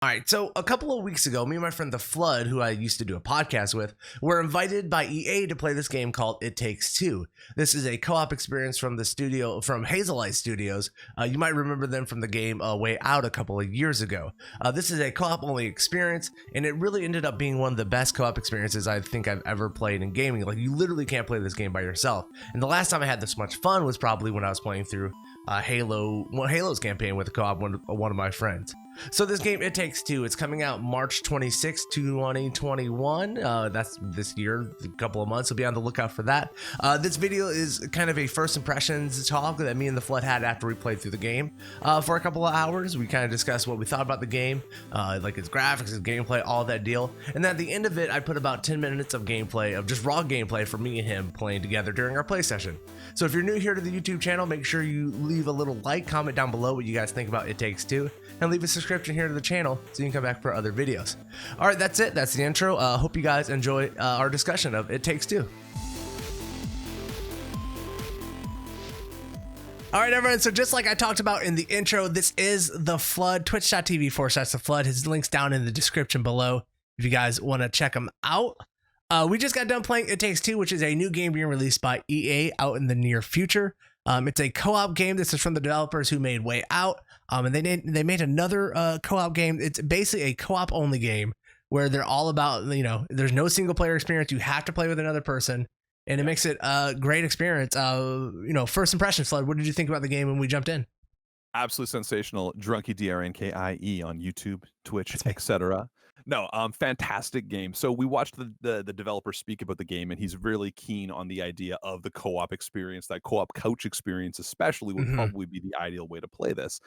All right, so a couple of weeks ago, me and my friend The Flood, who I used to do a podcast with, were invited by EA to play this game called It Takes Two. This is a co-op experience from the studio, from Hazelight Studios. You might remember them from the game Way Out a couple of years ago. This is a co-op only experience, and it really ended up being one of the best co-op experiences I think I've ever played in gaming. Like, you literally can't play this game by yourself. And the last time I had this much fun was probably when I was playing through Halo's campaign with a co-op one of my friends. So this game, It Takes Two, it's coming out March 26, 2021. That's this year, a couple of months, so be on the lookout for that. This video is kind of a first impressions talk that me and The Flood had after we played through the game for a couple of hours. We kind of discussed what we thought about the game, like its graphics, its gameplay, all that deal. And then at the end of it, I put about 10 minutes of gameplay, of just raw gameplay for me and him playing together during our play session. So if you're new here to the YouTube channel, make sure you leave a little like, comment down below what you guys think about It Takes Two, and leave a subscription here to the channel so you can come back for other videos. All right, that's it. That's the intro. Hope you guys enjoy our discussion of It Takes Two. All right, everyone. So just like I talked about in the intro, this is The Flood, twitch.tv/The Flood. His link's down in the description below if you guys want to check him out. We just got done playing It Takes Two, which is a new game being released by EA out in the near future. It's a co-op game. This is from the developers who made Way Out. And they made another co-op game. It's basically a co-op only game where they're all about, there's no single player experience. You have to play with another person, and it makes it a great experience. First impressions, Flood, what did you think about the game when we jumped in? Absolutely sensational. Drnkie, DrNkie on YouTube, Twitch, etc. No, fantastic game. So we watched the developer speak about the game, and he's really keen on the idea of the co-op experience. That co-op couch experience especially would probably be the ideal way to play this.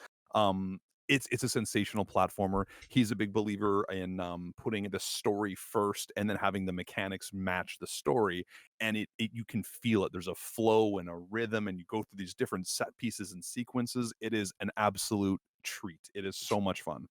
It's a sensational platformer. He's a big believer in putting the story first and then having the mechanics match the story, and you can feel it. There's a flow and a rhythm, and you go through these different set pieces and sequences. It is an absolute treat. It is so much fun.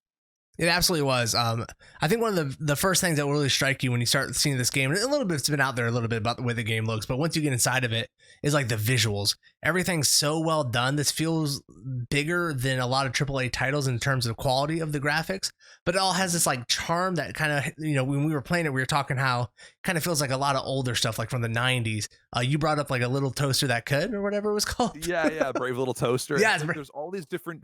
It absolutely was. I think one of the first things that will really strike you when you start seeing this game, and a little bit, it's been out there a little bit about the way the game looks, but once you get inside of it, is like the visuals. Everything's so well done. This feels bigger than a lot of AAA titles in terms of quality of the graphics, but it all has this like charm that kind of, when we were playing it, we were talking how it kind of feels like a lot of older stuff, like from the 90s. You brought up like a little toaster that could, or whatever it was called. Yeah, Brave Little Toaster. Yeah, there's all these different,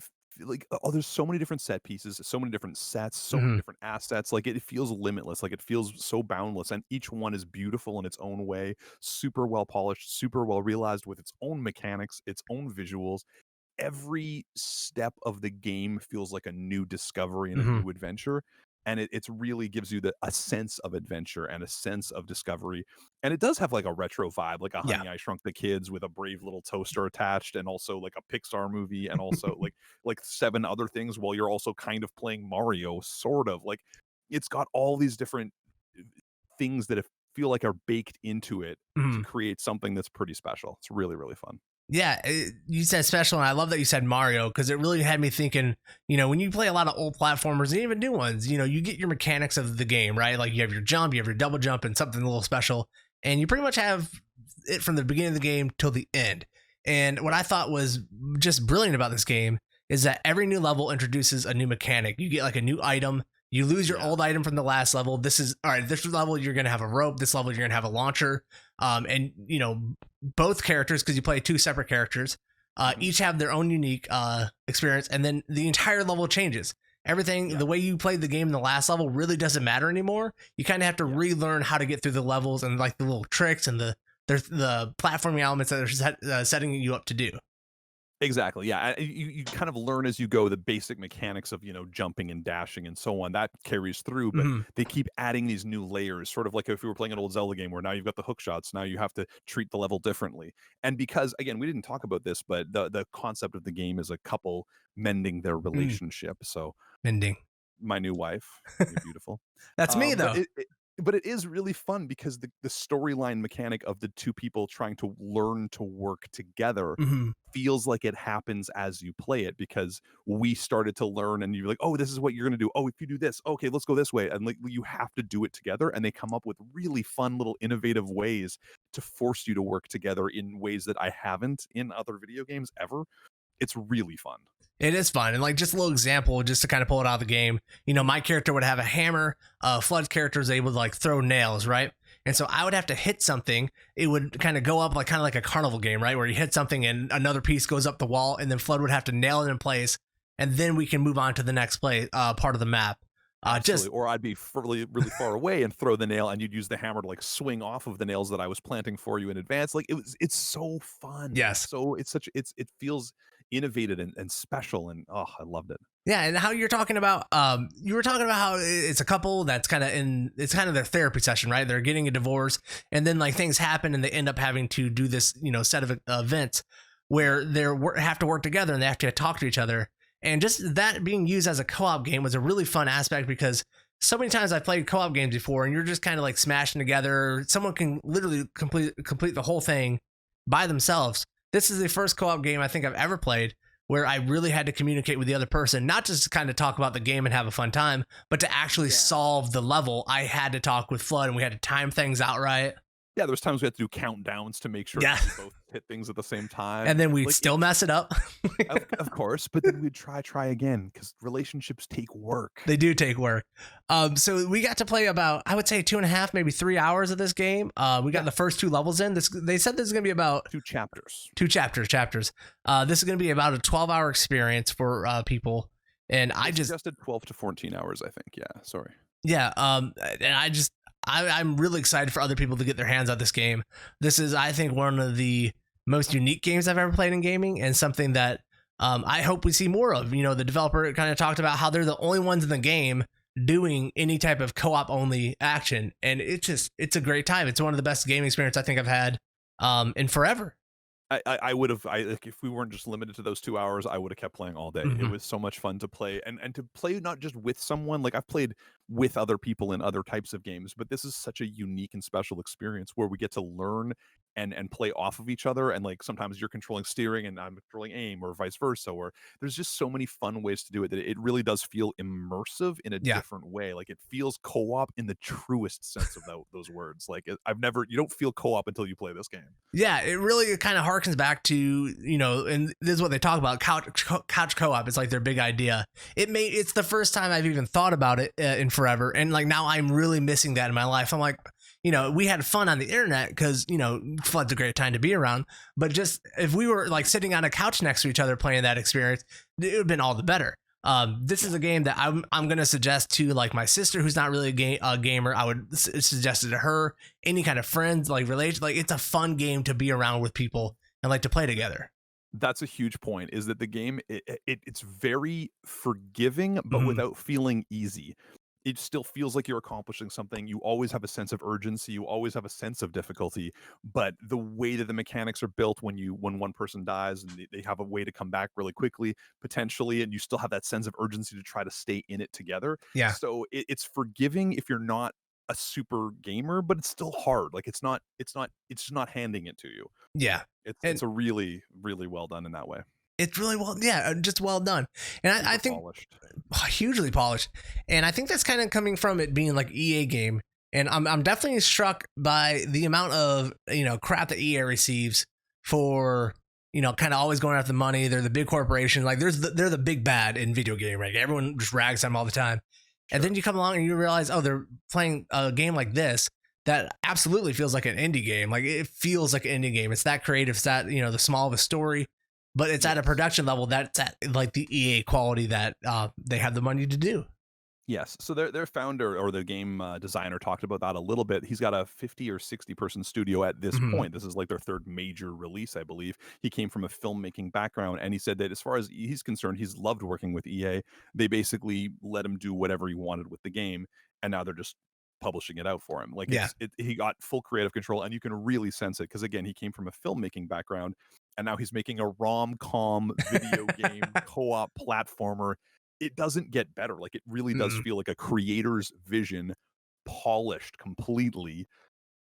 there's so many different set pieces, so many different sets, so many different assets. Like, it feels limitless, like it feels so boundless, and each one is beautiful in its own way, super well polished, super well realized, with its own mechanics, its own visuals. Every step of the game feels like a new discovery and a new adventure, and it really gives you a sense of adventure and a sense of discovery. And it does have like a retro vibe, like a Honey, I Shrunk the Kids with a Brave Little Toaster attached, and also like a Pixar movie, and also like 7 other things, while you're also kind of playing Mario, sort of. Like, it's got all these different things that feel like are baked into it to create something that's pretty special. It's really, really fun. Yeah, you said special, and I love that you said Mario, because it really had me thinking, when you play a lot of old platformers, and even new ones, you get your mechanics of the game, right? Like, you have your jump, you have your double jump, and something a little special, and you pretty much have it from the beginning of the game till the end. And what I thought was just brilliant about this game is that every new level introduces a new mechanic. You get like a new item. You lose your old item from the last level. This level, you're going to have a rope. This level, you're going to have a launcher. And, both characters, because you play 2 separate characters, each have their own unique experience. And then the entire level changes. Everything, the way you played the game in the last level really doesn't matter anymore. You kind of have to relearn how to get through the levels and like the little tricks and the platforming elements that are setting you up to do. Exactly. Yeah. You kind of learn as you go the basic mechanics of, jumping and dashing and so on. That carries through, but they keep adding these new layers, sort of like if you were playing an old Zelda game where now you've got the hook shots. Now you have to treat the level differently. And because, again, we didn't talk about this, but the concept of the game is a couple mending their relationship. So mending. My new wife, you're beautiful. That's me, though. But it is really fun because the storyline mechanic of the 2 people trying to learn to work together feels like it happens as you play it, because we started to learn, and you're like, oh, this is what you're going to do. Oh, if you do this, okay, let's go this way. And like, you have to do it together, and they come up with really fun little innovative ways to force you to work together in ways that I haven't in other video games ever. It's really fun. It is fun. And like just a little example, just to kind of pull it out of the game, you know, my character would have a hammer. Flood's character is able to like throw nails, right? And so I would have to hit something. It would kind of go up like kind of like a carnival game, right? Where you hit something and another piece goes up the wall, and then Flood would have to nail it in place, and then we can move on to the next part of the map. Or I'd be really, really far away and throw the nail, and you'd use the hammer to like swing off of the nails that I was planting for you in advance. Like it's so fun. Yes. It feels innovative and special, and oh, I loved it. Yeah, and how you're talking about, you were talking about how it's a couple that's it's kind of their therapy session, right? They're getting a divorce, and then like things happen, and they end up having to do this, you know, set of events where they have to work together and they have to talk to each other. And just that being used as a co-op game was a really fun aspect, because so many times I've played co-op games before, and you're just kind of like smashing together. Someone can literally complete the whole thing by themselves. This is the first co-op game I think I've ever played where I really had to communicate with the other person, not just to kind of talk about the game and have a fun time, but to actually solve the level. I had to talk with Flood, and we had to time things out right. Yeah, there was times we had to do countdowns to make sure that we both hit things at the same time. And then we'd still mess it up. of course, but then we'd try again, because relationships take work. They do take work. So we got to play about, I would say 2.5, maybe 3 hours of this game. We got the first 2 levels in. They said this is going to be about 2 chapters. 2 chapters. This is going to be about a 12-hour experience for people. And I just suggested 12 to 14 hours, I think. Yeah, sorry. Yeah. And I'm really excited for other people to get their hands on this game. This is, I think, one of the most unique games I've ever played in gaming, and something that I hope we see more of. You know, the developer kind of talked about how they're the only ones in the game doing any type of co-op only action, and it's a great time. It's one of the best gaming experience I think I've had in forever. I would have, like, if we weren't just limited to those 2 hours, I would have kept playing all day. Mm-hmm. It was so much fun to play, and to play not just with someone. Like, I've played with other people in other types of games, but this is such a unique and special experience where we get to learn and play off of each other. And like sometimes you're controlling steering and I'm controlling aim, or vice versa. Or there's just so many fun ways to do it that it really does feel immersive in a different way. Like, it feels co-op in the truest sense of those words. Like, you don't feel co-op until you play this game. Yeah, it really kind of harkens back to, you know, and this is what they talk about, couch co-op. It's like their big idea. It's the first time I've even thought about it in forever, and like now I'm really missing that in my life. I'm like, you know, we had fun on the internet because, you know, Flood's a great time to be around, but just if we were like sitting on a couch next to each other playing that experience, it would have been all the better. This is a game that I'm going to suggest to like my sister, who's not really a gamer. I would suggest it to her, any kind of friends, like relation. Like, it's a fun game to be around with people and like to play together. That's a huge point, is that the game, it's very forgiving, but without feeling easy. It still feels like you're accomplishing something. You always have a sense of urgency. You always have a sense of difficulty. But the way that the mechanics are built, when one person dies and they have a way to come back really quickly, potentially, and you still have that sense of urgency to try to stay in it together. Yeah. So it's forgiving if you're not a super gamer, but it's still hard. Like, it's just not handing it to you. Yeah. It's a really, really well done in that way. It's really just well done. And I think polished. Hugely polished. And I think that's kind of coming from it being like EA game. And I'm definitely struck by the amount of, you know, crap that EA receives for, you know, kind of always going after the money. They're the big corporation. Like, they're the big bad in video game, right? Everyone just rags them all the time. Sure. And then you come along and you realize, oh, they're playing a game like this that absolutely feels like an indie game. Like, it feels like an indie game. It's that creative. It's that, you know, the small of a story. But it's at a production level that's at like the EA quality that they have the money to do. Yes. So their founder, or the game designer, talked about that a little bit. He's got a 50 or 60 person studio at this point. This is like their third major release, I believe. He came from a filmmaking background, and he said that as far as he's concerned, he's loved working with EA. They basically let him do whatever he wanted with the game, and now they're just publishing it out for him. Like, he got full creative control, and you can really sense it, because again, he came from a filmmaking background, and now he's making a rom-com video game co-op platformer. It doesn't get better. Like, it really does feel like a creator's vision, polished completely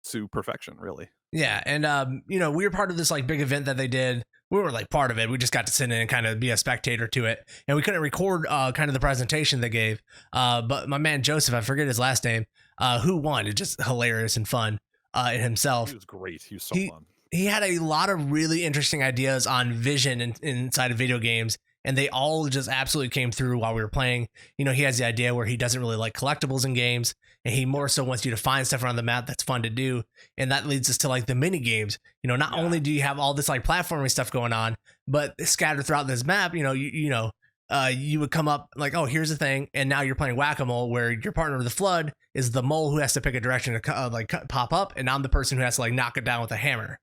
to perfection, really. Yeah. And you know, we were part of this like big event that they did. We were like part of it. We just got to sit in and kind of be a spectator to it, and we couldn't record kind of the presentation they gave. But my man Joseph, I forget his last name, who won. It's just hilarious and fun in himself. He was great. He was so fun. He had a lot of really interesting ideas on vision inside of video games, and they all just absolutely came through while we were playing. You know, he has the idea where he doesn't really like collectibles in games, and he more so wants you to find stuff around the map that's fun to do. And that leads us to like the mini games. You know, not only do you have all this like platforming stuff going on, but scattered throughout this map, you would come up like, oh, here's the thing, and now you're playing whack-a-mole where your partner, the Flood, is the mole who has to pick a direction to pop up, and I'm the person who has to like knock it down with a hammer.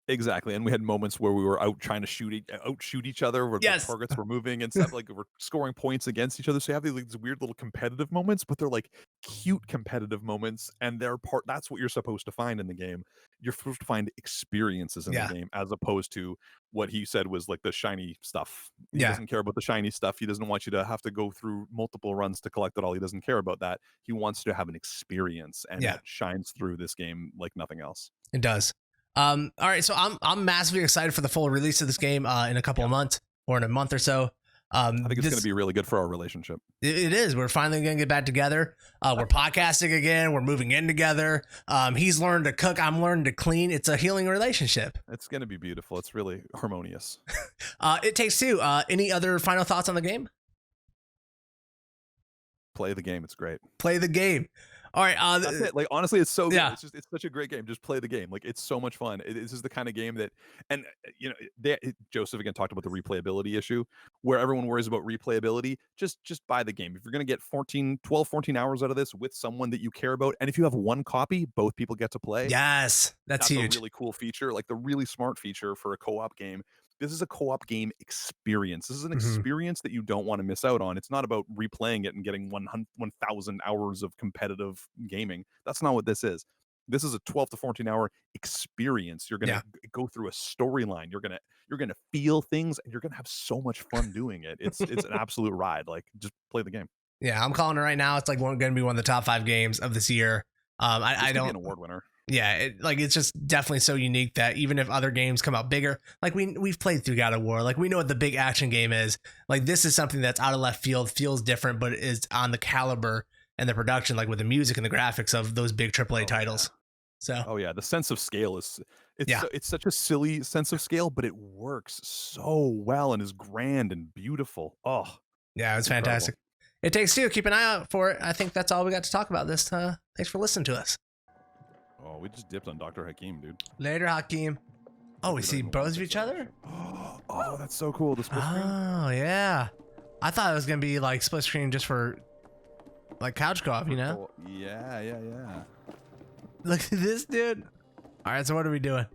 Exactly, and we had moments where we were out trying to shoot each other, where the targets were moving and stuff, like we're scoring points against each other. So you have these weird little competitive moments, but they're like cute competitive moments, and that's what you're supposed to find in the game. You're supposed to find experiences in the game, as opposed to what he said was like the shiny stuff. He doesn't care about the shiny stuff. He doesn't want you to have to go through multiple runs to collect it all. He doesn't care about that. He wants you to have an experience, and that shines through this game like nothing else. It does. All right, so I'm massively excited for the full release of this game in a couple of months, or in a month or so. I think it's going to be really good for our relationship. It is. We're finally going to get back together. We're podcasting again. We're moving in together. He's learned to cook. I'm learning to clean. It's a healing relationship. It's going to be beautiful. It's really harmonious. It Takes Two. Any other final thoughts on the game? Play the game. It's great. Play the game. All right. That's it. Like, honestly, it's so good. It's such a great game. Just play the game. Like, it's so much fun. This is the kind of game that, and Joseph again talked about the replayability issue, where everyone worries about replayability. Just buy the game. If you're going to get 12, 14 hours out of this with someone that you care about, and if you have one copy, both people get to play. Yes, that's huge. A really cool feature, like the really smart feature for a co-op game. This is a co-op game experience. This is an experience that you don't want to miss out on. It's not about replaying it and getting 1,000 hours of competitive gaming. That's not what this is. This is a 12 to 14 hour experience. You're going to go through a storyline. You're going to feel things, and you're going to have so much fun doing it. It's an absolute ride. Like, just play the game. Yeah, I'm calling it right now. It's like going to be one of the top 5 games of this year. I don't. Be an award winner. Yeah, it's just definitely so unique that even if other games come out bigger, like we've played through God of War, like we know what the big action game is. Like, this is something that's out of left field, feels different, but is on the caliber and the production, like with the music and the graphics of those big AAA titles. So, the sense of scale it's such a silly sense of scale, but it works so well and is grand and beautiful. Oh, yeah, it's fantastic. It Takes Two. Keep an eye out for it. I think that's all we got to talk about this. Thanks for listening to us. Oh, we just dipped on Dr. Hakim, dude. Later, Hakim. Oh, we see both of each other? Oh, that's so cool. The split screen. Oh, yeah. I thought it was going to be like split screen just for like couch co-op, you know? Yeah. Look at this, dude. All right, so what are we doing?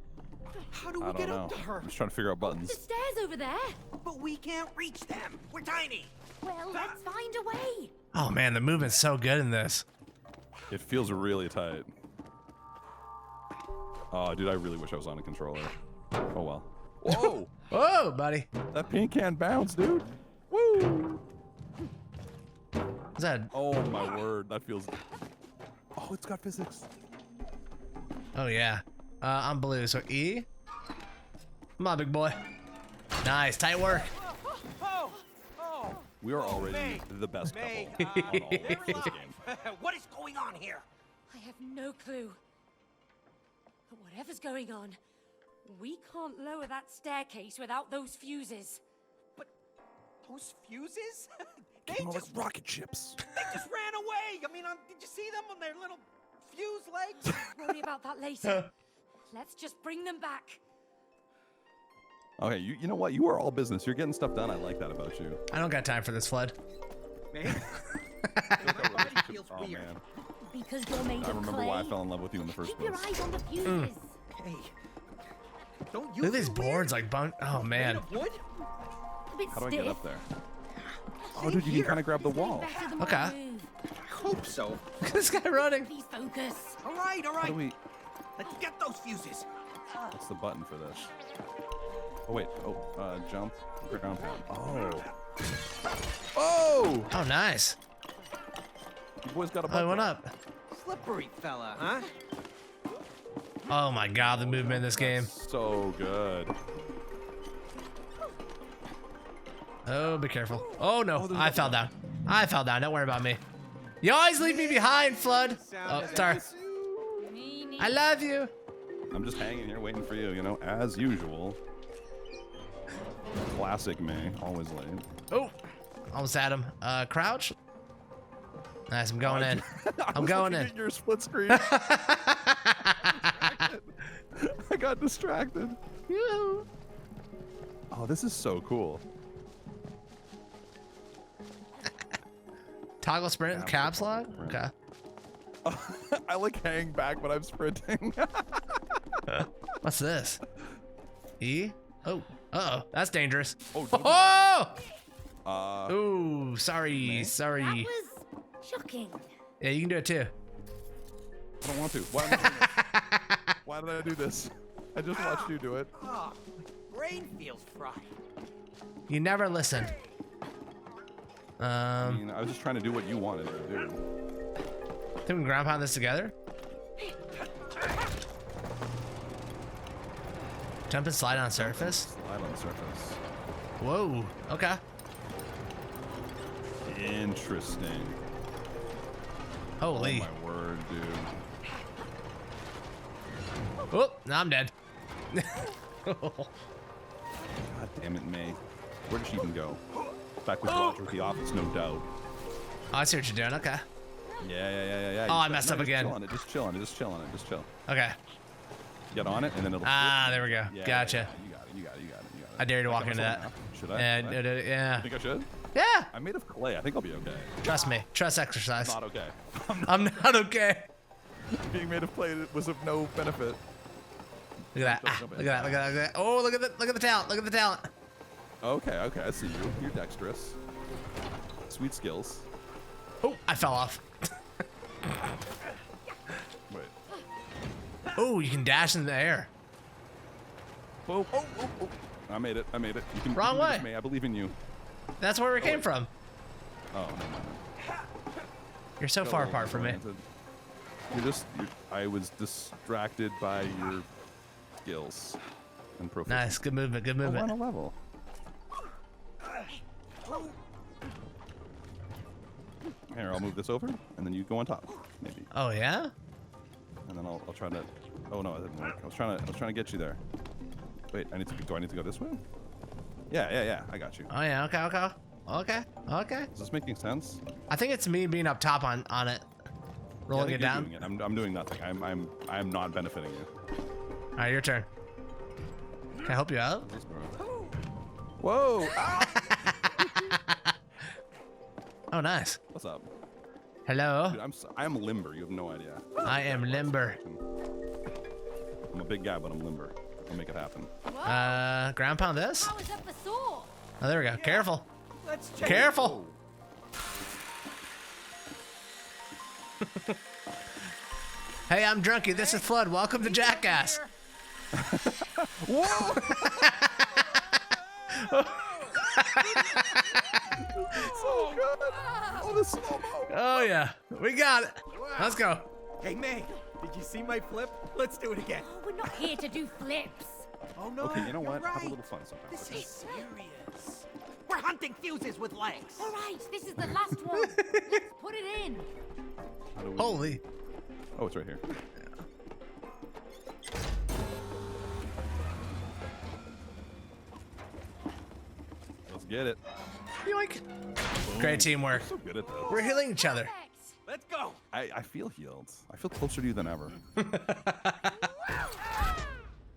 How do we get up to her? I'm just trying to figure out buttons. The stairs over there. But we can't reach them. We're tiny. Well, let's find a way. Oh, man, the movement's so good in this. It feels really tight. Oh, dude, I really wish I was on a controller. Oh, well. Whoa! Whoa, buddy. That pin can bounce, dude. Woo! Is that? Oh, my word. That feels... Oh, it's got physics. Oh, yeah. I'm blue, so E. Come on, big boy. Nice, tight work. We are already the best couple on all of this game. What is going on here? I have no clue. But whatever's going on, we can't lower that staircase without those fuses. But those fuses? They just rocket ships. They just ran away. I mean, did you see them on their little fuse legs? Worry about that later. Let's just bring them back. Okay, you know what? You are all business. You're getting stuff done. I like that about you. I don't got time for this, Flood. Man. Oh, man. Because you're made I of remember clay. why I fell in love with you in the first Keep your place. eyes on the fuses. Hey. Don't you Look at these boards, like bunk. Oh, man. Wood? A bit How do I stiff. get up there? Oh, dude, you can kind of grab the wall. Better than Okay. my move. I hope so. Look at this guy running. Please focus. All right. How do we... Let's get those fuses. What's the button for this? Oh, wait. Oh, jump. Ground pound. Oh. Oh! Oh, nice. You boys got a Oh, button. it went up. Slippery fella, huh? Oh, my God, the movement in this game. So good. Oh, be careful. Oh, no. I fell down. I fell down. Don't worry about me. You always leave me behind, Flood. Oh, sorry. I love you. I'm just hanging here waiting for you, you know, as usual. Classic May, always late. Oh, almost had him. Crouch. Nice, I'm going in. I'm going in. Your split screen. I got distracted. Yoo-hoo. Oh, this is so cool. Toggle sprint, caps lock. Okay. I like hang back, but I'm sprinting. What's this? E? Oh. Uh-oh. That's dangerous. Oh, don't do Oh! Ooh, sorry. May? Sorry. That was shocking. Yeah, you can do it too. I don't want to. Why am I doing this? Why did I do this? I just watched you do it. Oh, my brain feels fried. You never listen. I mean, I was just trying to do what you wanted to do. Think we can ground pound this together? Jump and slide on surface? Slide on the surface. Whoa. Okay. Interesting. Holy. Oh my word, dude. Oh, now I'm dead. God damn it, May. Where did she even go? Back with Roger at the office, no doubt. Oh, I see what you're doing. Okay. Yeah. Oh, I messed up again. Just chill on it. Just chill on it. Just chill. Okay. Get on it, and then it'll. Ah, there we go. Yeah, Gotcha. Yeah, you got it. I dare you to walk into that. Should I? Yeah, Should I? yeah. Think I should? Yeah. I'm made of clay. I think I'll be okay. Trust me. Trust exercise. Not okay. I'm not okay. Being made of clay was of no benefit. Look at that. Ah, look at that. Look at that. Oh, look at the talent. Look at the talent. Okay. I see you. You're dexterous. Sweet skills. Oh, I fell off. Wait. Oh, you can dash in the air. Oh. I made it. You can. Wrong you can do way. this, May. I believe in you. That's where we came from. Oh, no. You're so far apart from me. I was distracted by your skills and proficiency. Nice. Good movement. Good Oh, we're movement. on a level. Here, I'll move this over, and then you go on top, maybe. Oh, yeah? And then I'll try to. Oh no, it didn't work. I was trying to get you there. Wait, do I need to go this way? Yeah. I got you. Oh, yeah. Okay. Is this making sense? I think it's me being up top on it. Rolling Yeah, I it think you're down. doing it. I'm doing nothing. I'm not benefiting you. All right, your turn. Can I help you out? Whoa! Ah! Oh, nice. What's up? Hello. Dude, I'm limber. You have no idea. I am limber. I'm a big guy, but I'm limber. I'll make it happen. Ground pound this? How is up the saw? Oh, there we go. Careful. Let's check. Careful. Hey, I'm Drnkie. This is Flood. Welcome to Jackass. Whoa! So good. Oh, the slow-mo. Oh, yeah. We got it. Let's go. Hey, May, did you see my flip? Let's do it again. Oh, we're not here to do flips. Oh, no. Okay, you know you're what? Have a right. little fun sometimes. This is serious. We're hunting fuses with legs. All right, this is the last one. Let's put it in. How do we... Holy. Oh, it's right here. Let's get it. Yoink. Great teamwork. So good at this. We're healing each other. Perfect. Let's go. I feel healed. I feel closer to you than ever.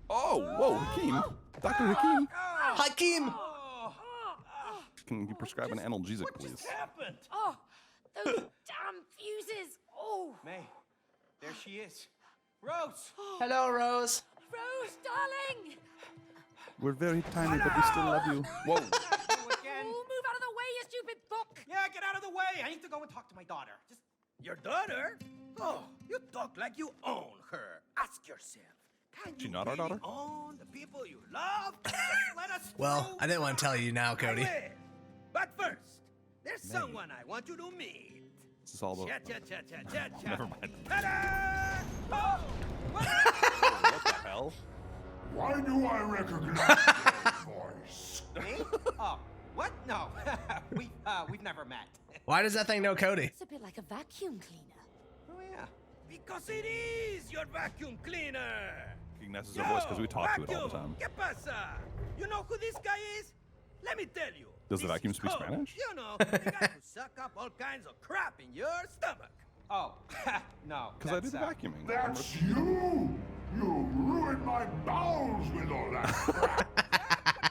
Oh, whoa, Hakeem. Dr. Hakeem. Hakeem. Can you prescribe an analgesic, please? Happened. Oh, those damn fuses. Oh, May, there she is. Rose. Hello, Rose. Rose, darling. We're very tiny, but we still love you. Whoa. You again. Oh, move out of the way, you stupid book. Yeah, get out of the way. I need to go and talk to my daughter. Just your daughter? Oh, you talk like you own her. Ask yourself. Can She you not our really daughter? own the people you love? Just let us Well, through. I didn't want to tell you now, I Cody. will. But first, there's someone I want you to meet. This is all about... Cha. Never mind. Ta-da! Oh, what? What the hell? Why do I recognize that voice? Me? Oh, what? No, we've never met. Why does that thing know Cody? It's a bit like a vacuum cleaner. Oh yeah, because it is your vacuum cleaner. Recognizes our voice because we talk to it all the time. ¿Qué pasa? You know who this guy is? let me tell you. Does the this vacuum is speak code. Spanish? You know, the guy who suck up all kinds of crap in your stomach. Oh, no. Because I did the that's, vacuuming. That's you! You ruined my bowels with all that crap.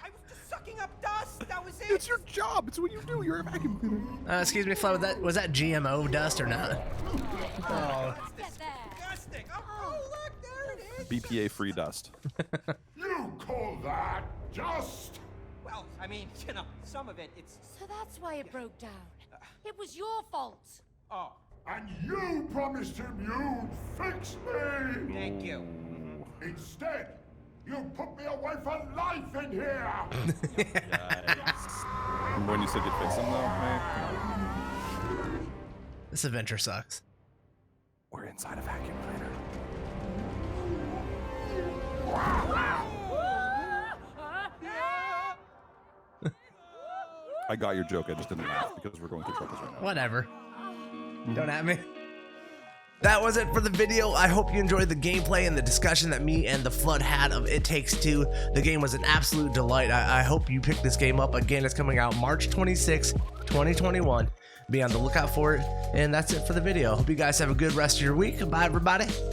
I was just sucking up dust. That was it. It's your job. It's what you do. You're a vacuum cleaner. Excuse me, Flo, was that GMO dust or not? Oh. Get there. Disgusting. Oh, look, there it is. BPA-free dust. You call that dust? Well, I mean, you know, some of it's... So that's why it broke down. It was your fault. Oh, And you promised him you'd fix me! thank you. Instead, you put me away for life in here! Remember when you said you'd fix them, though? Hey, This adventure sucks. we're inside a vacuum cleaner. I got your joke. I just didn't laugh because we're going through troubles right now. Whatever. Don't at me. That was it for the video. I hope you enjoyed the gameplay and the discussion that me and the Flood had of It Takes Two. The game was an absolute delight. I hope you pick this game up. Again, it's coming out March 26, 2021. Be on the lookout for it. And that's it for the video. Hope you guys have a good rest of your week. Bye, everybody.